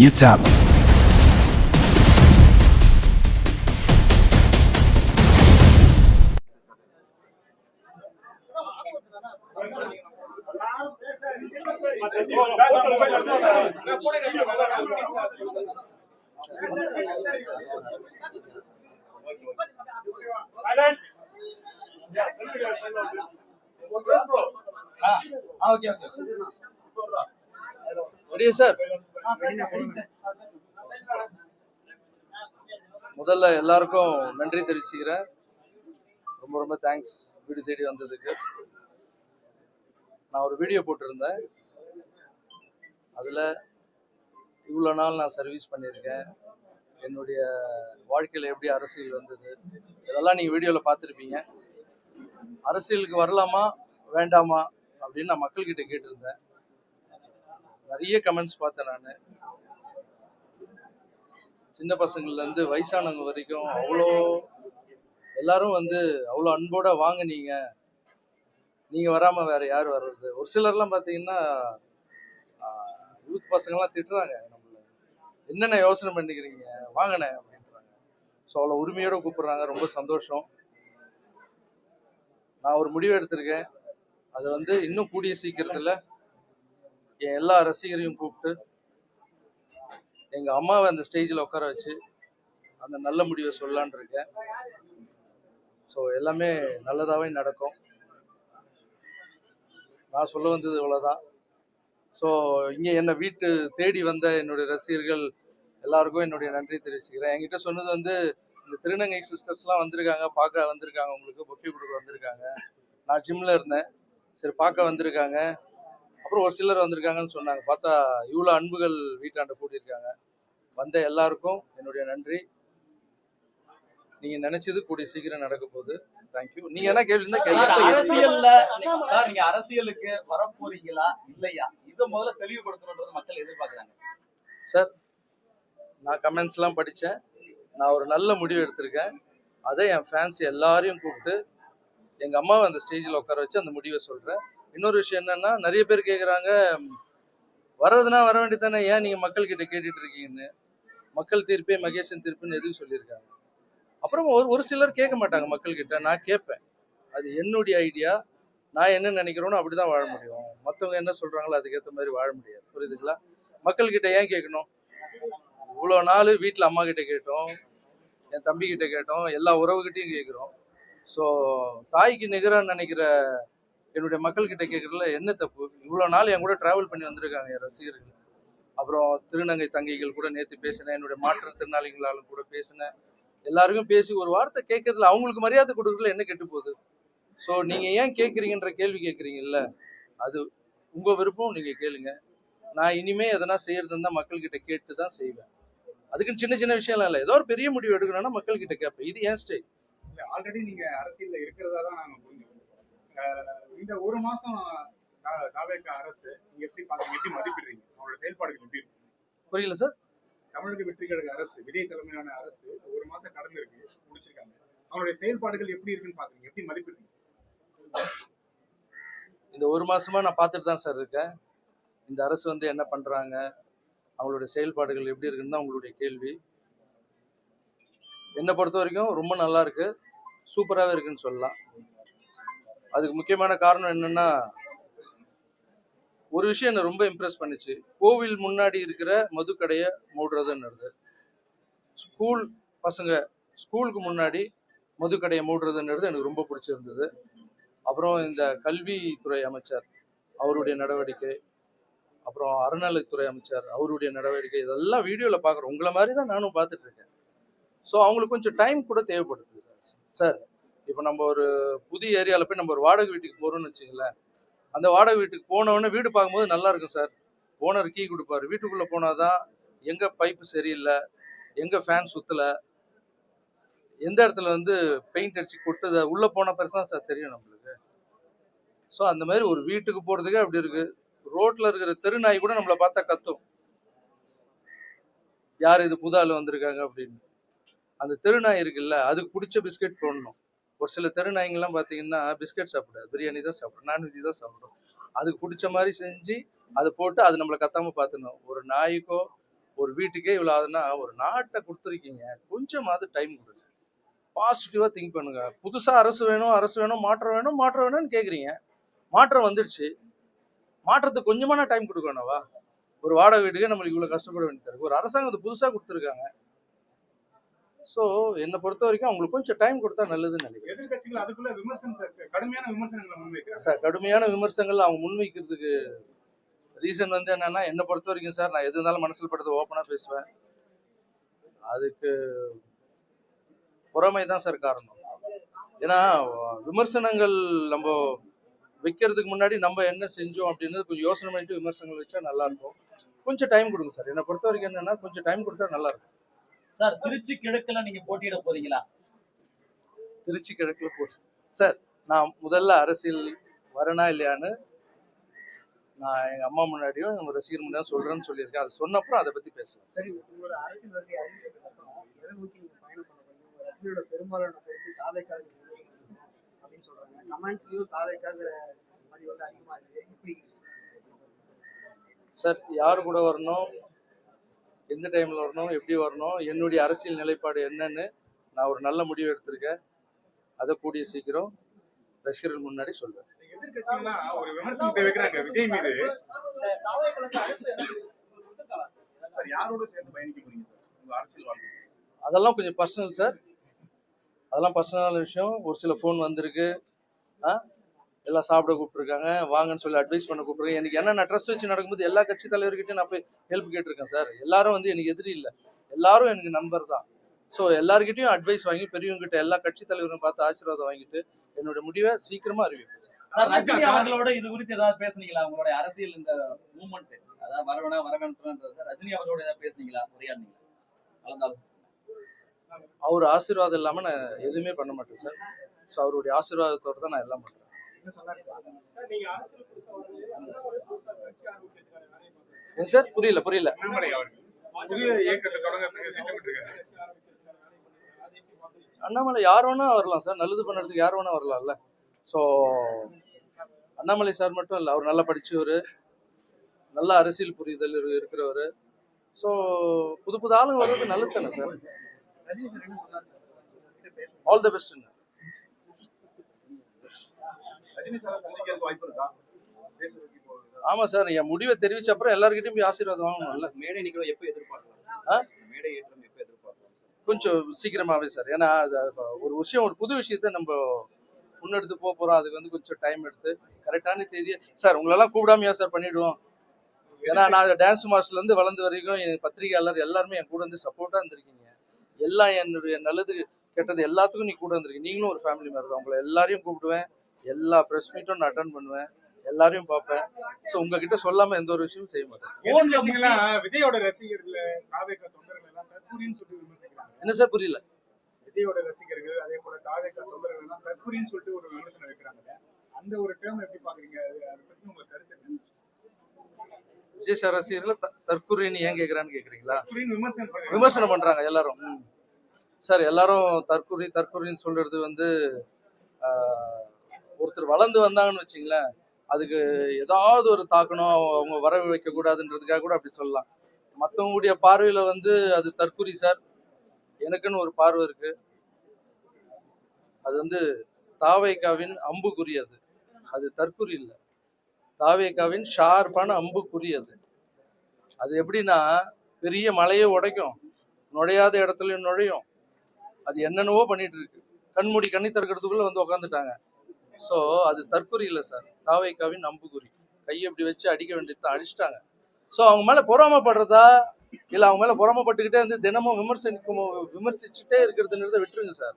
You tap. Sir முதல்ல எல்லாருக்கும் நன்றி தெரிவிச்சுக்கிறேன். ரொம்ப ரொம்ப தேங்க்ஸ் வீடு தேடி வந்ததுக்கு. நான் ஒரு வீடியோ போட்டிருந்தேன். அதில் இவ்வளோ நாள் நான் சர்வீஸ் பண்ணியிருக்கேன், என்னுடைய வாழ்க்கையில் எப்படி அரசியல் வந்தது, இதெல்லாம் நீங்கள் வீடியோவில் பார்த்துருப்பீங்க. அரசியலுக்கு வரலாமா வேண்டாமா அப்படின்னு நான் மக்கள்கிட்ட கேட்டிருந்தேன். நிறைய கமெண்ட்ஸ் பார்த்தேன். நான் சின்ன பசங்கள்லேருந்து வயசானவங்க வரைக்கும் எல்லாரும் அவ்வளோ அன்போட வாங்க, நீங்கள் வராமல் வேற யார் வர்றது. ஒரு சிலர்லாம் பார்த்தீங்கன்னா யூத் பசங்கள்லாம் திட்டுறாங்க, நம்மள என்னென்ன யோசனை பண்ணிக்கிறீங்க வாங்கினே அப்படின்றாங்க. ஸோ அவ்வளோ உரிமையோட கூப்பிடுறாங்க. ரொம்ப சந்தோஷம். நான் ஒரு முடிவு எடுத்திருக்கேன். அது இன்னும் கூடிய சீக்கிரத்தில் என் எல்லா ரசிகரையும் கூப்பிட்டு எங்கள் அம்மாவை அந்த ஸ்டேஜில் உட்கார வச்சு அந்த நல்ல முடிவை சொல்லலான் இருக்கேன். ஸோ எல்லாமே நல்லதாகவே நடக்கும். நான் சொல்ல வந்தது இவ்வளோதான். ஸோ இங்கே என்னை வீட்டு தேடி வந்த என்னுடைய ரசிகர்கள் எல்லாருக்கும் என்னுடைய நன்றி தெரிவிச்சுக்கிறேன். என்கிட்ட சொன்னது இந்த திருநங்கை சிஸ்டர்ஸ்லாம் வந்திருக்காங்க, பார்க்க வந்திருக்காங்க, உங்களுக்கு பொக்கே கொடுக்க வந்திருக்காங்க. நான் ஜிம்மில் இருந்தேன், சரி பார்க்க வந்திருக்காங்க. அப்புறம் ஒரு சிலர் வந்திருக்காங்கன்னு சொன்னாங்க. பார்த்தா இவ்வளோ அன்புகள் வீட்டாண்ட கூட்டியிருக்காங்க. வந்த எல்லாருக்கும் என்னுடைய நன்றி. நீங்க நினைச்சது கூடிய சீக்கிரம் நடக்க போகுது. தேங்க்யூ. நீங்க என்ன கேள்வி இருந்தா நீங்க அரசியலுக்கு வரப்போறீங்களா இல்லையா, இதை முதல்ல தெளிவுபடுத்தணும்ன்றது மக்கள் எதிர்பார்க்கறாங்க. சார், நான் கமெண்ட்ஸ் எல்லாம் படிச்சேன். நான் ஒரு நல்ல முடிவு எடுத்திருக்கேன். அதை என் ஃபேன்ஸ் எல்லாரையும் கூப்பிட்டு எங்க அம்மாவை அந்த ஸ்டேஜில் உட்கார வச்சு அந்த முடிவை சொல்றேன். இன்னொரு விஷயம் என்னன்னா, நிறைய பேர் கேட்குறாங்க, வர்றதுனா வர வேண்டியதானே, ஏன் நீங்க மக்கள் கிட்ட கேட்டுட்டு இருக்கீங்கன்னு. மக்கள் தீர்ப்பே மகேசன் தீர்ப்புன்னு எதுவும் சொல்லியிருக்காங்க. அப்புறம் ஒரு சிலர் கேட்க மாட்டாங்க மக்கள் கிட்ட. நான் கேட்பேன். அது என்னுடைய ஐடியா. நான் என்ன நினைக்கிறோனோ அப்படிதான் வாழ முடியும். மற்றவங்க என்ன சொல்றாங்களோ அதுக்கேற்ற மாதிரி வாழ முடியாது. புரியுதுங்களா? மக்கள் கிட்ட ஏன் கேட்கணும்? இவ்வளோ நாள் வீட்டில் அம்மா கிட்ட கேட்டோம், என் தம்பி கிட்ட கேட்டோம், எல்லா உறவுகிட்டையும் கேட்குறோம். ஸோ தாய்க்கு நிகரான்னு நினைக்கிற என்னுடைய மக்கள் கிட்ட கேட்கறதுல என்ன தப்பு? இவ்வளோ நாள் என் கூட டிராவல் பண்ணி வந்திருக்காங்க என் ரசிகர்கள். அப்புறம் திருநங்கை தங்கைகள் கூட நேற்று பேசினேன், என்னுடைய மாற்றுத்திறனாளிகளாலும் கூட பேசினேன். எல்லாருக்கும் பேசி ஒரு வார்த்தை கேட்கறதுல அவங்களுக்கு மரியாதை கொடுக்கறதுல என்ன கெட்டு போகுது? ஸோ நீங்க ஏன் கேட்குறீங்கன்ற கேள்வி கேட்குறீங்கல்ல, அது உங்க விருப்பம், நீங்க கேளுங்க. நான் இனிமே எதனா செய்யறதுன்னா மக்கள் கிட்ட கேட்டு தான் செய்வேன். அதுக்குன்னு சின்ன சின்ன விஷயம்லாம் இல்லை. ஏதோ ஒரு பெரிய முடிவு எடுக்கணும்னா மக்கள் கிட்ட கேட்பேன். இது ஏன் ஸ்டைல். ஆல்ரெடி நீங்க அரசியல்ல இருக்கிறதா தான் நாங்க புரிஞ்சோம். இந்த ஒரு மாசம் தாவேக அரசு நீங்க எப்படி பாக்குறீங்க, எப்படி மதிப்பிடுறீங்க, அவங்களோட செயல்பாடுகள் எப்படி இருக்கு? புரியல சார். தமிழக வெற்றி கழக அரசு, விஜய் தலைமையிலான அரசு ஒரு மாசம் கடந்து இருக்கு, முடிச்சிருக்காங்க. அவங்களுடைய செயல்பாடுகள் எப்படி இருக்குன்னு பாக்குறீங்க, எப்படி மதிப்பிடுறீங்க? இந்த ஒரு மாசமா நான் பார்த்துட்டு தான் சார் இருக்கேன். இந்த அரசு என்ன பண்றாங்க, அவங்களுடைய செயல்பாடுகள் எப்படி இருக்குன்னு தான் உங்களுடைய கேள்வி. என்னை பொறுத்த வரைக்கும் ரொம்ப நல்லா இருக்கு, சூப்பராகவே இருக்குன்னு சொல்லலாம். அதுக்கு முக்கியமான காரணம் என்னன்னா, ஒரு விஷயம் என்ன ரொம்ப இம்ப்ரெஸ் பண்ணுச்சு. கோவில் முன்னாடி இருக்கிற மதுக்கடையை மூடுறதுன்னுறது, ஸ்கூல் பசங்க ஸ்கூலுக்கு முன்னாடி மதுக்கடையை மூடுறதுன்றது எனக்கு ரொம்ப பிடிச்சிருந்தது. அப்புறம் இந்த கல்வித்துறை அமைச்சர் அவருடைய நடவடிக்கை, அப்புறம் அறநிலைத்துறை அமைச்சர் அவருடைய நடவடிக்கை, இதெல்லாம் வீடியோவில் பார்க்குறோம். உங்களை மாதிரி தான் நானும் பார்த்துட்டு இருக்கேன். ஸோ அவங்களுக்கு கொஞ்சம் டைம் கூட தேவைப்படுது சார். இப்போ நம்ம ஒரு புதிய ஏரியாவில் போய் நம்ம ஒரு வாடகை வீட்டுக்கு போகிறோம்னு வச்சுங்களேன். அந்த வாடகை வீட்டுக்கு போனவொடனே வீடு பார்க்கும்போது நல்லா இருக்கும் சார். ஓனர் கீ கொடுப்பாரு. வீட்டுக்குள்ளே போனாதான் எங்கே பைப்பு சரியில்லை, எங்கே ஃபேன் சுற்றலை, எந்த இடத்துல பெயிண்ட் அடிச்சு கொட்டுது, உள்ளே போன பிறகு தான் சார் தெரியும் நம்மளுக்கு. ஸோ அந்த மாதிரி ஒரு வீட்டுக்கு போகிறதுக்கே அப்படி இருக்கு. ரோட்டில் இருக்கிற தெருநாய் கூட நம்மளை பார்த்தா கத்தும், யார் இது புது ஆள் வந்திருக்காங்க அப்படின்னு. அந்த தெருநாய் இருக்குல்ல, அதுக்கு பிடிச்ச பிஸ்கெட் போடணும். ஒரு சில தெருநாய்ங்கெல்லாம் பார்த்தீங்கன்னா பிஸ்கெட் சாப்பிடாது, பிரியாணி தான் சாப்பிடும், நான்வெஜ் தான் சாப்பிடும். அதுக்கு பிடிச்ச மாதிரி செஞ்சு அதை போட்டு அது நம்மளை கத்தாம பார்த்துக்கணும். ஒரு நாய்க்கோ ஒரு வீட்டுக்கே இவ்வளவு ஆகுதுன்னா ஒரு நாட்டை கொடுத்துருக்கீங்க, கொஞ்சமாவது டைம் கொடுங்க, பாசிட்டிவா திங்க் பண்ணுங்க. புதுசா அரசு வேணும், அரசு வேணும், மாற்றம் வேணும், மாற்றம் வேணும்னு கேக்குறீங்க. மாற்றம் வந்துடுச்சு, மாற்றத்துக்கு கொஞ்சமான டைம் கொடுக்கணும்வா? ஒரு வாடகை வீட்டுக்கே நம்மளுக்கு இவ்வளவு கஷ்டப்பட வேண்டியது இருக்கு. ஒரு அரசாங்கத்தை புதுசா கொடுத்துருக்காங்க. சோ என்னை பொறுத்த வரைக்கும் அவங்களுக்கு கொஞ்சம் டைம் கொடுத்தா நல்லதுன்னு நினைக்கிறேன். எதிர்கட்சிகள் அதுக்குள்ள கடுமையான விமர்சனங்களை முன்வைக்கிறாங்க சார் கடுமையான விமர்சனங்கள் அவங்க முன்வைக்கிறதுக்கு ரீசன் வந்து என்னன்னா, என்னை பொறுத்த வரைக்கும் சார், நான் எது இருந்தாலும் மனசில் படுறது ஓப்பனா பேசுவேன். அதுக்கு பொறாமை தான் சார் காரணம். ஏன்னா விமர்சனங்கள் நம்ம வைக்கிறதுக்கு முன்னாடி நம்ம என்ன செஞ்சோம் அப்படின்னு கொஞ்சம் யோசனை பண்ணிட்டு விமர்சனங்கள் வச்சா நல்லா இருக்கும். கொஞ்சம் டைம் கொடுங்க சார். என்னை பொறுத்த வரைக்கும் என்னன்னா, கொஞ்சம் டைம் கொடுத்தா நல்லா இருக்கும். சார் திருச்சி கிழக்குல நீங்க போட்டியிட போறீங்களா? திருச்சி கிழக்குல போட்டு சார், நான் முதல்ல அரசியல் வரனா இல்லையான்னு நான் எங்க அம்மா முன்னாடியும் எங்க ரசிகர் முன்னாடியும் சொல்றேன்னு சொல்லியிருக்கேன். அது சொன்னப்புறம் அதை பத்தி பேசுவேன். சரி, உங்களோட அரசியல் வருகை அறிவிச்சதுக்கு அப்புறம் எதை நோக்கி நீங்க பயணம் பண்ண போறீங்க? உங்க ரசிகர்களோட பெரும்பாலான கருத்து தாவேக்காக அப்படின்னு சொல்றாங்க. கமெண்ட்ஸ்லயும் தாவேக்காக பதிவு வந்து அதிகமா இருக்கு. எப்படி சார், யார் கூட வரணும், எந்த டைம்ல வரணும், எப்படி வரணும், என்னுடைய அரசியல் நிலைப்பாடு என்னன்னு நான் ஒரு நல்ல முடிவு எடுத்திருக்கேன். அதை கூடிய சீக்கிரம் ரசிகர்கள் முன்னாடி சொல்றேன். எதிர்கட்சிகள்லாம் ஒரு விமர்சனத்தை வைக்கிறாங்க விஜய் மீது. சார், யாரோட சேர்ந்து பயணிக்க போறீங்க சார் உங்க அரசியல் வாழ்க்கை? அதெல்லாம் கொஞ்சம் பர்சனல் சார், அதெல்லாம் பர்சனலான விஷயம். ஒரு சில ஃபோன் வந்திருக்கு, எல்லாம் சாப்பிட கூப்பிட்டுருக்காங்க, வாங்கன்னு சொல்லி அட்வைஸ் பண்ண கூப்பிட்டுருக்காங்க. எனக்கு என்ன, நான் ட்ரஸ்ட் வச்சு நடக்கும்போது எல்லா கட்சி தலைவர்கிட்டையும் நான் போய் ஹெல்ப் கேட்டிருக்கேன் சார். எல்லாரும் வந்து எனக்கு எதிரி இல்லை, எல்லாரும் எனக்கு நண்பர் தான். ஸோ எல்லாருக்கிட்டையும் அட்வைஸ் வாங்கி, பெரியவங்க கிட்ட எல்லா கட்சி தலைவரும் பார்த்து ஆசீர்வாதம் வாங்கிட்டு என்னோட முடிவை சீக்கிரமா அறிவிப்பேன் சார். ரஜினி அவர்களோட இது குறித்து ஏதாவது பேசுனீங்களா? உங்களுடைய அரசியல் இந்த மூவ்மெண்ட், அதாவது வரவேணான்றத ரஜினி அவர்களோட ஏதாவது பேசுனீங்களா? உரையாடுனீங்களா? அவர் ஆசீர்வாதம் இல்லாம நான் எதுவுமே பண்ண மாட்டேன் சார். ஸோ அவருடைய ஆசீர்வாதத்தோட தான் நான் எல்லாம் பண்றேன். ஏன் சார், புரியல புரியல. புதிய இயக்கத்தை தொடங்குறதுக்கு திட்டமிட்டிருக்காரு. அண்ணாமலை யார் வேணா வரலாம் சார், நல்லது பண்ணுறதுக்கு யார் வேணா வரலாம்ல. ஸோ அண்ணாமலை சார் மட்டும் இல்லை, அவர் நல்லா படிச்சவர், நல்ல அரசியல் புரிதல் இருக்கிறவர். ஸோ புது புது ஆளுங்க வர்றது நல்லது தானே சார். All the best. ஆமா சார், என் முடிவை தெரிவிச்ச அப்புறம் எல்லாருக்கிட்டையும் போய் ஆசீர்வாதம் வாங்கணும்ல. மேடை நிகழ்வு எப்போ எதிர்பார்க்கலாம்? மேடை ஏற்றம் எப்போ எதிர்பார்க்கலாம்? கொஞ்சம் சீக்கிரமாவே சார். ஏன்னா ஒரு விஷயம், ஒரு புது விஷயத்த நம்ம முன்னெடுத்து போறோம். அதுக்கு வந்து கொஞ்சம் டைம் எடுத்து கரெக்டான தேதியை சார் உங்களெல்லாம் கூப்பிடாமையா சார் பண்ணிடுவோம். ஏன்னா நான் டான்ஸ் மாஸ்டர்ல இருந்து வளர்ந்து வரைக்கும் என் பத்திரிகையாளர் எல்லாருமே என் கூட வந்து சப்போர்ட்டா இருந்திருக்கீங்க. எல்லாம் என்னுடைய நல்லது கெட்டது எல்லாத்துக்கும் நீ கூட இருந்திருக்கீங்க. நீங்களும் ஒரு ஃபேமிலி மாதிரி தான். உங்களை எல்லாரையும் கூப்பிடுவேன், எல்லா ப்ரெஸ் மீட்டும் நான் அட்டன் பண்ணுவேன், எல்லாரையும் பார்ப்பேன். ஸோ உங்ககிட்ட சொல்லாம எந்த ஒரு விஷயமும் செய்ய மாட்டேன். விஜயோட ரசிகர்கள் தாவேக்கா தொண்டர்கள் எல்லாம் தற்கூரின்னு சொல்லி விமர்சிக்கிறாங்க. என்ன சார், புரியல? விஜயோட ரசிகர்கள் அதே போல தாவேக்கா தொண்டர்கள் எல்லாம் தற்கூரின்னு சொல்லிட்டு ஒரு விமர்சனம் வைக்கிறாங்க. அந்த ஒரு டேர்ம் எப்படி பாக்குறீங்க? அதை பத்தி உங்க கருத்து என்ன? விஜய் சார் ரசிகர்கள் தற்கூரின்னு ஏன் கேட்கறான்னு கேக்குறீங்களா? விமர்சனம் பண்றாங்க எல்லாரும் சார். எல்லாரும் தற்கூரின்னு சொல்றது வந்து ஒருத்தர் வளர்ந்து வந்தாங்கன்னு வச்சுங்களேன், அதுக்கு ஏதாவது ஒரு தாக்கணும், அவங்க வரவு வைக்க கூடாதுன்றதுக்காக கூட அப்படி சொல்லலாம். மற்றவங்களுடைய பார்வையில வந்து அது தற்கூரி சார். எனக்குன்னு ஒரு பார்வை இருக்கு. அது வந்து தாவேக்காவின் அம்புக்குறி. அது தற்கூரி இல்லை, தாவேக்காவின் ஷார்ப்பான அம்புக்குறி. அது எப்படின்னா, பெரிய மலையை உடைக்கும், நுழையாத இடத்துலயும் நுழையும். அது என்னென்னவோ பண்ணிட்டு இருக்கு. கண்மூடி கண்ணி திறக்கிறதுக்குள்ள வந்து உக்காந்துட்டாங்க. ஸோ அது தற்கொலை இல்லை சார், தாவேக்காவின் அம்புக்குறி. கையை இப்படி வச்சு அடிக்க வேண்டியதுதான், அடிச்சிட்டாங்க. ஸோ அவங்க மேல பொறாமப்படுறதா இல்லை அவங்க மேல பொறாமப்பட்டுக்கிட்டே வந்து தினமும் விமர்சிச்சுட்டே இருக்கிறதுன்றத விட்டுருங்க சார்.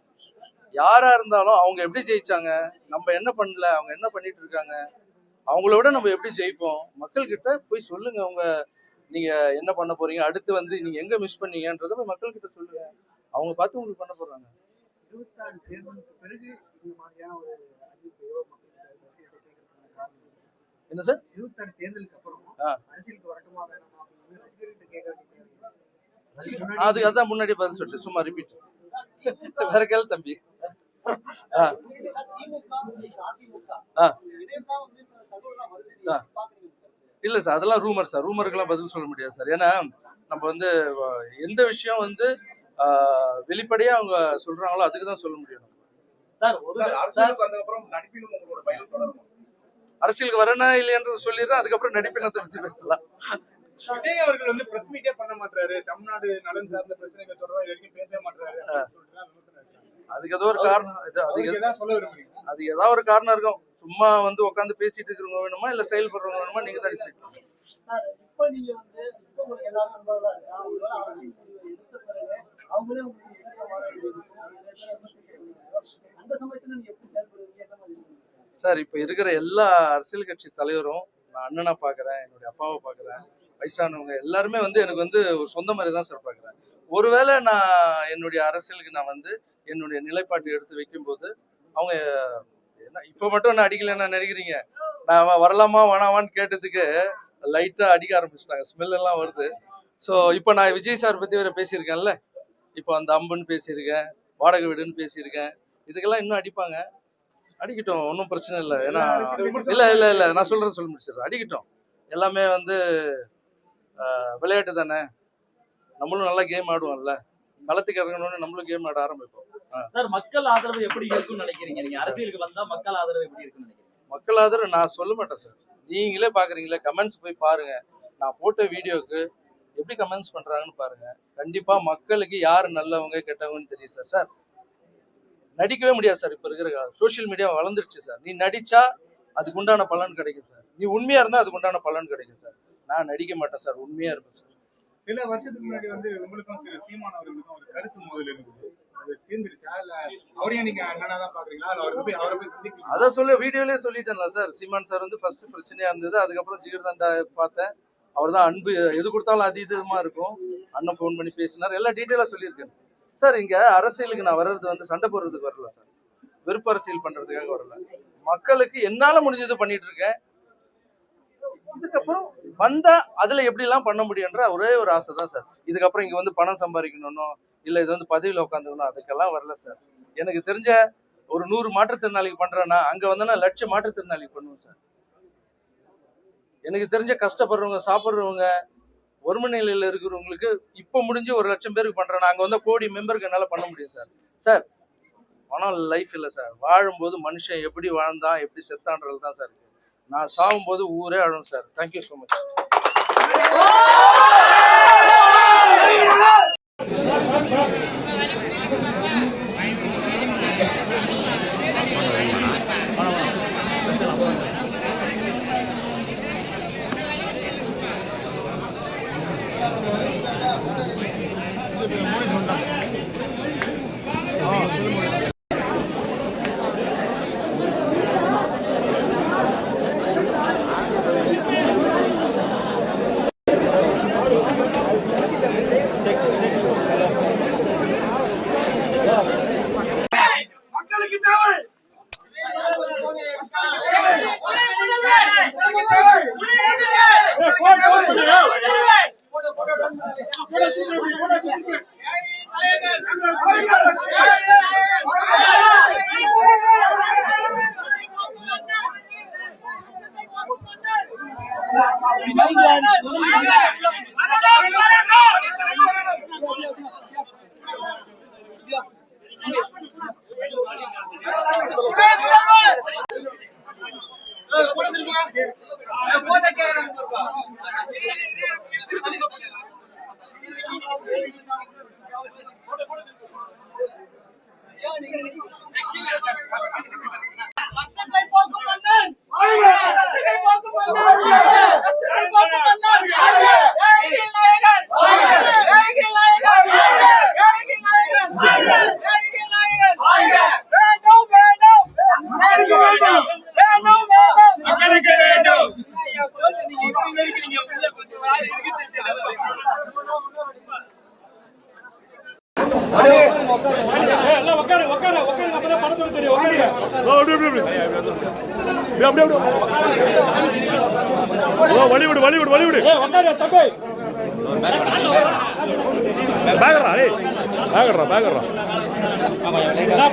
யாரா இருந்தாலும் அவங்க எப்படி ஜெயிச்சாங்க, நம்ம என்ன பண்ணல, அவங்க என்ன பண்ணிட்டு இருக்காங்க, அவங்கள விட நம்ம எப்படி ஜெயிப்போம், மக்கள் கிட்ட போய் சொல்லுங்க. அவங்க நீங்க என்ன பண்ண போறீங்க, அடுத்து வந்து நீங்க எங்க மிஸ் பண்ணீங்கன்றத போய் மக்கள் கிட்ட சொல்லுங்க. அவங்க பார்த்து உங்களுக்கு பண்ண போறாங்க. 26 தேர்தலுக்கு பிறகு இந்த மாதிரியான ஒரு அறிவிப்பையோ என்ன சார்? 26 தேர்தலுக்கு அப்புறம் அரசியலுக்கு வரட்டுமா வேணாமா அப்படின்னு ரசிகர்கிட்ட கேட்க வேண்டிய அது அதான் முன்னாடி பதில் சொல்லிட்டு சும்மா ரிப்பீட். வேற கேள்வி தம்பி. இல்ல சார், அதெல்லாம் ரூமர் சார். ரூமருக்கெல்லாம் பதில் சொல்ல முடியாது சார். ஏன்னா நம்ம வந்து எந்த விஷயம் வந்து வெளிப்படையா அவங்க சொல்றாங்களோ அதுக்கு தான் சொல்ல முடியும். சார் அரசியலுக்கு வந்ததுக்கப்புறம் நடிப்பிலும் உங்களோட பயணம் தொடரும். அரசியலுக்கு வரனா இல்லையன்றது சொல்லிடுறேன், அதுக்கப்புறம் நடிப்பினத்தை பற்றி பேசலாம். விஜய் அவர்கள் வந்து பிரஸ் மீட்டே பண்ண மாட்டாரு, தமிழ்நாடு நலன் சார்ந்த பிரச்சனைகள் தொடர்பாக இது வரைக்கும் பேசவே மாட்டாரு அப்படின்னு சொல்லிட்டு அதுக்கு ஏதோ ஒரு காரணம், அதுக்கு சொல்ல விரும்புறீங்க? அது ஏதாவது ஒரு காரணம் இருக்கும். சும்மா வந்து உட்காந்து பேசிட்டு இருக்கிறவங்க வேணுமா இல்ல செயல்படுறவங்க வேணுமா, நீங்க தான் டிசைட் பண்ணுங்க. இப்ப நீங்க வந்து இப்ப உங்களுக்கு எல்லாரும் நண்பர்களா இருக்கு, அவங்களோட அரசியல் முடிவை எடுத்த பிறகு அவங்களே உங்களுக்கு அந்த சமயத்துல நீங்க எப்படி செயல்படுவீங்க? சார், இப்ப இருக்கிற எல்லா அரசியல் கட்சி தலைவரும் நான் அண்ணனா பாக்குறேன், என்னுடைய அப்பாவை பாக்குறேன், வயசானவங்க எல்லாருமே வந்து எனக்கு வந்து ஒரு சொந்த மாதிரி தான் சார் பாக்குறேன். ஒருவேளை நான் என்னுடைய அரசியலுக்கு நான் வந்து என்னுடைய நிலைப்பாட்டை எடுத்து வைக்கும் போது அவங்க என்ன இப்ப மட்டும் என்ன அடிக்கலன்னு நினைக்கிறீங்க? நான் வரலாமா வேணாமான்னு கேட்டதுக்கு லைட்டா அடிக்க ஆரம்பிச்சிட்டாங்க, ஸ்மெல் எல்லாம் வருது. ஸோ இப்போ நான் விஜய் சார் பத்தி வேற பேசியிருக்கேன்ல, இப்போ அந்த அம்புன்னு பேசியிருக்கேன், வாடகை வீடுன்னு பேசியிருக்கேன். இதுக்கெல்லாம் இன்னும் அடிப்பாங்க, அடிக்கட்டும், ஒன்றும் பிரச்சனை இல்லை. ஏன்னா இல்லை நான் சொல்றேன், சொல்லி முடிச்சிடுறேன். அடிக்கட்டும், எல்லாமே வந்து விளையாட்டு தானே, நம்மளும் நல்லா கேம் ஆடுவோம்ல, களத்துக்கு இறங்கணும்னு நம்மளும் கேம் ஆட ஆரம்பிப்போம். சார், மக்கள் ஆதரவு எப்படி இருக்குன்னு நினைக்கிறீங்க? நீங்க அரசியலுக்கு வந்தா மக்கள் ஆதரவு எப்படி இருக்குன்னு நினைக்கிறீங்க? மக்கள் ஆதரவு நான் சொல்ல மாட்டேன் சார், நீங்களே பாக்குறீங்களே, கமெண்ட்ஸ் போய் பாருங்க. நான் போட்ட வீடியோக்கு எப்படி கமெண்ட்ஸ் பண்றாங்கன்னு பாருங்க. கண்டிப்பா மக்களுக்கு யாரு நல்லவங்க கெட்டவங்கன்னு தெரியும் சார். சார், நடிக்கவே முடியாது சார், இப்ப இருக்கிற சோசியல் மீடியா வளர்ந்துருச்சு சார். நீ நடிச்சா அதுக்கு உண்டான பலன் கிடைக்கும் சார், நீ உண்மையா இருந்தா அதுக்கு உண்டான பலன் கிடைக்கும் சார். நான் நடிக்க மாட்டேன் சார், உண்மையா இருப்பேன் சார். சில வருஷத்துக்கு முன்னாடி வந்து உங்களுக்கும் திரு சீமான் அவர்களுக்கும் ஒரு கருத்து மோதல் இருந்தது, அது தீர்ந்துருச்சா? இல்ல அவரையும் நீங்க அண்ணனா தான் பாக்குறீங்களா? இல்ல அவரை போய் சந்திப்பீங்க? அதான் சொல்ல வீடியோலயே சொல்லிட்டேன்ல சார். சீமான் சார் வந்து ஃபர்ஸ்ட் பிரச்சனையா இருந்தது, அதுக்கப்புறம் ஜிகர்தண்டா பார்த்தேன். அவர் தான் அன்பு, எது கொடுத்தாலும் அதீதமா இருக்கும். அண்ணன் ஃபோன் பண்ணி பேசினார், எல்லாம் டீட்டெயிலா சொல்லியிருக்கேன் சார். இங்க அரசியலுக்கு நான் வர்றது வந்து சண்டை போடுறதுக்கு வரல சார், வெறுப்பு அரசியல் பண்றதுக்காக வரல. மக்களுக்கு என்னால முடிஞ்சது பண்ணிட்டு இருக்கேன். இதுக்கப்புறம் வந்தா அதுல எப்படி எல்லாம் பண்ண முடியும்ன்ற ஒரே ஒரு ஆசை தான் சார். இதுக்கப்புறம் இங்க வந்து பணம் சம்பாதிக்கணும், இல்ல இது வந்து பதவியில உட்காந்துக்கணும், அதுக்கெல்லாம் வரல சார். எனக்கு தெரிஞ்ச ஒரு 100 மாற்றுத்திறனாளிக்கு பண்றேன்னா அங்க வந்தேன்னா 1,00,000 மாற்றுத்திறனாளிக்கு பண்ணுவேன் சார். எனக்கு தெரிஞ்ச கஷ்டப்படுறவங்க, சாப்பிட்றவங்க, ஒருமை நிலையில இருக்கிறவங்களுக்கு இப்ப முடிஞ்சு 1,00,000 பேருக்கு பண்றேன்னா அங்க வந்து கோடி மெம்பருக்கு என்னால பண்ண முடியும் சார். சார், பணம் லைஃப் இல்லை சார். வாழும்போது மனுஷன் எப்படி வாழ்ந்தான் எப்படி செத்தான்றது தான் சார். நான் சாகும் போது ஊரே அழும் சார். Thank you so much.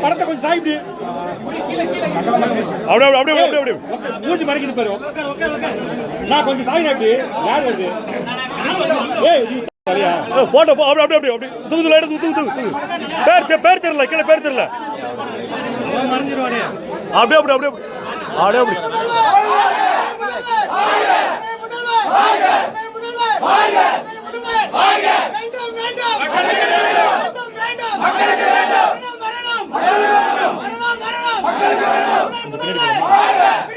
படத்தை கொஞ்சம் சாப்பிட்டு அப்படியே மூச்சு மறைக்குது பாரு. நான் கொஞ்சம் சாப்பிட்டு யார் வருது? போட்டோ அப்படி அப்படி அப்படி அப்படி தூது லைட் தூது தூது பேர் தெரியல கீழே பேர் தெரியல அப்படியே அப்படி அப்படியே அப்படியே அப்படி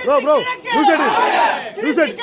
ப்ரோ ப்ரோ யூ சைடு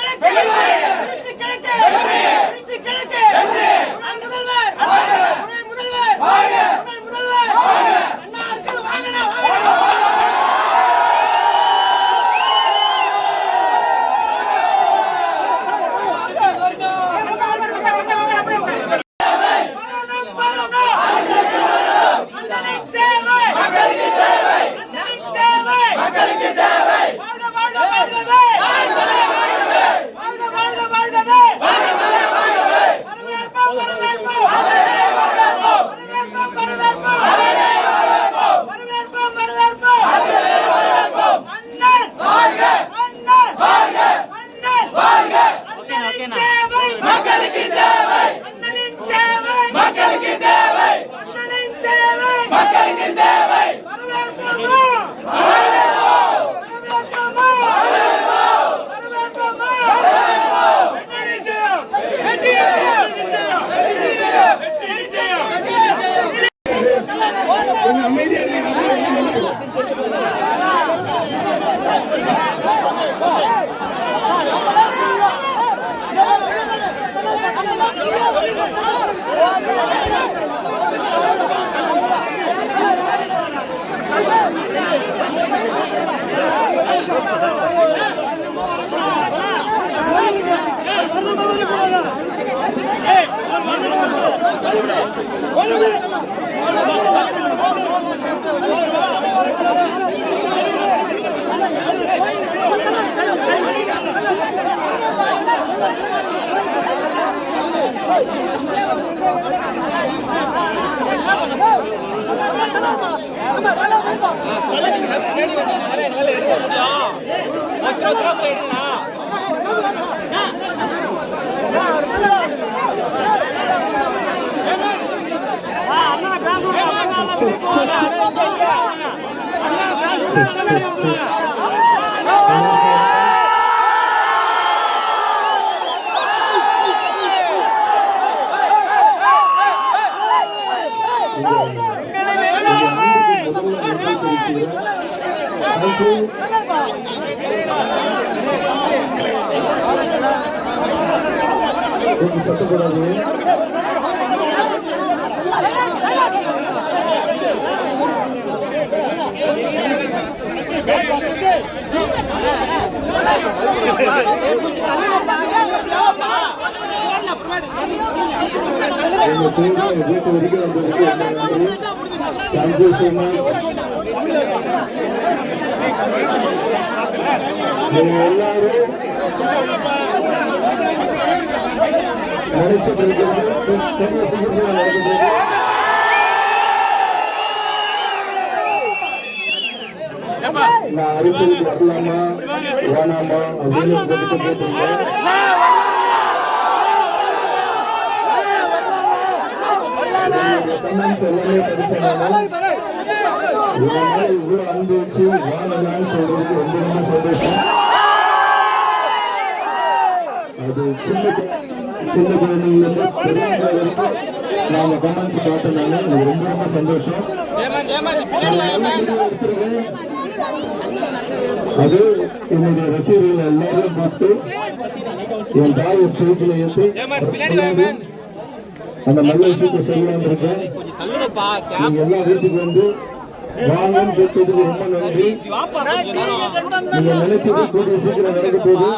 நான் அரசியலுக்கு வரலாமா வேணாமா அப்படின்னு போட்டிருக்கேன். கமெண்ட்ஸ் எல்லாமே படிச்சேன். இவ்வளவு அன்பு வச்சு வாழலாம்னு சொல்றதுக்கு ரொம்ப ரொம்ப சந்தோஷம். அது சின்ன குழந்தைங்க பெரியவங்க வரைக்கும் நாங்க கமெண்ட்ஸ் பார்த்தனால எனக்கு ரொம்ப ரொம்ப சந்தோஷம். அது என்னுடைய ரசிகர்கள் எல்லாரும் பார்த்து என் தாயை ஸ்டேஜில் ஏற்றி அந்த நல்ல விஷயத்தை சொல்லலாம்னு இருக்கேன். நீங்க எல்லா வீட்டுக்கு வந்து வாங்கன்னு கேட்டதுக்கு ரொம்ப நன்றி. நீங்க நினைச்சது கூடிய சீக்கிரம் நடக்க போகுது.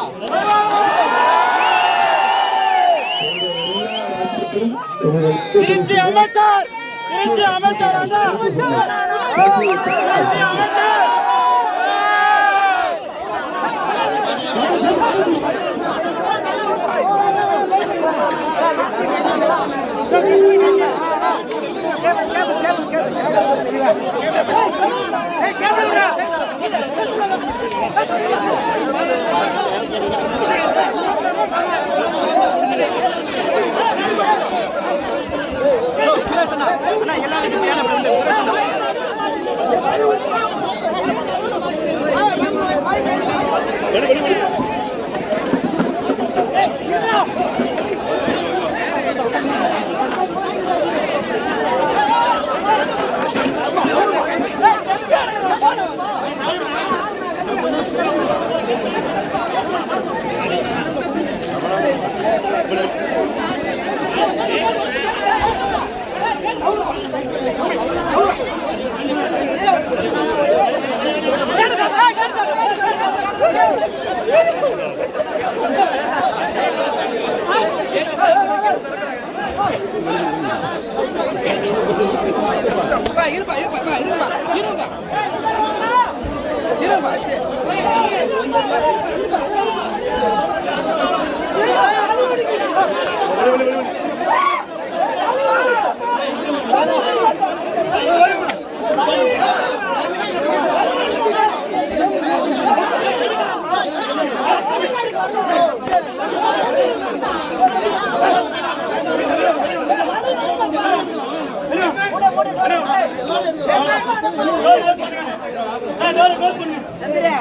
வெளி வெளி வெளி சந்திரா